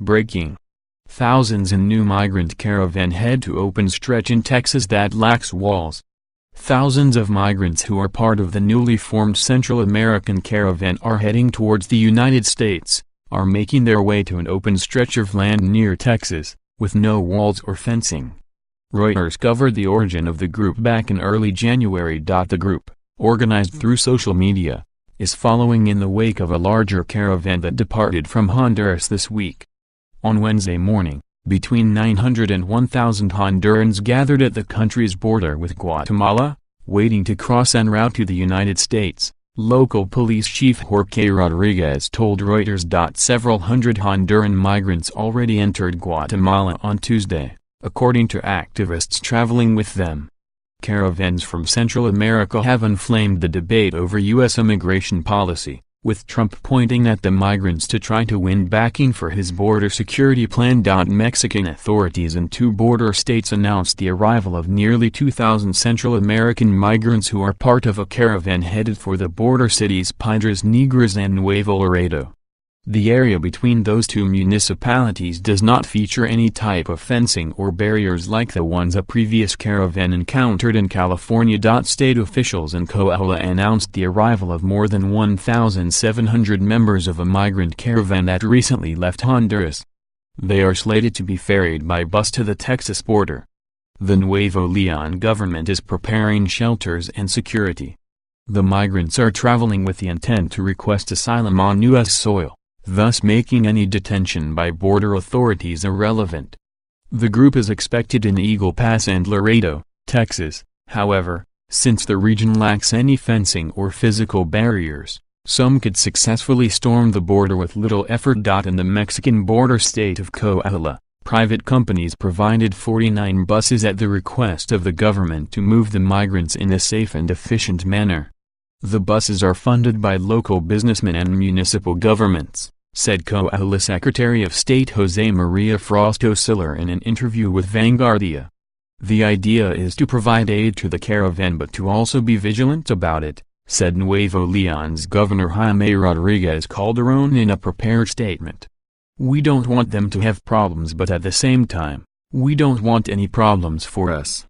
Breaking. Thousands in new migrant caravan head to open stretch in Texas that lacks walls. Thousands of migrants who are part of the newly formed Central American Caravan are heading towards the United States, are making their way to an open stretch of land near Texas, with no walls or fencing. Reuters covered the origin of the group back in early January. The group, organized through social media, is following in the wake of a larger caravan that departed from Honduras this week. On Wednesday morning, between 900 and 1,000 Hondurans gathered at the country's border with Guatemala, waiting to cross en route to the United States, local police chief Jorge Rodriguez told Reuters. Several hundred Honduran migrants already entered Guatemala on Tuesday, according to activists traveling with them. Caravans from Central America have inflamed the debate over U.S. immigration policy, with Trump pointing at the migrants to try to win backing for his border security plan. Mexican authorities in two border states announced the arrival of nearly 2,000 Central American migrants who are part of a caravan headed for the border cities Piedras Negras and Nuevo Laredo. The area between those two municipalities does not feature any type of fencing or barriers like the ones a previous caravan encountered in California. State officials in Coahuila announced the arrival of more than 1,700 members of a migrant caravan that recently left Honduras. They are slated to be ferried by bus to the Texas border. The Nuevo Leon government is preparing shelters and security. The migrants are traveling with the intent to request asylum on U.S. soil, thus making any detention by border authorities irrelevant. The group is expected in Eagle Pass and Laredo, Texas. However, since the region lacks any fencing or physical barriers, some could successfully storm the border with little effort. In the Mexican border state of Coahuila, private companies provided 49 buses at the request of the government to move the migrants in a safe and efficient manner. The buses are funded by local businessmen and municipal governments, said Coahuila Secretary of State Jose Maria Frausto Siller in an interview with Vanguardia. The idea is to provide aid to the caravan but to also be vigilant about it, said Nuevo Leon's Governor Jaime Rodriguez Calderon in a prepared statement. We don't want them to have problems, but at the same time, we don't want any problems for us.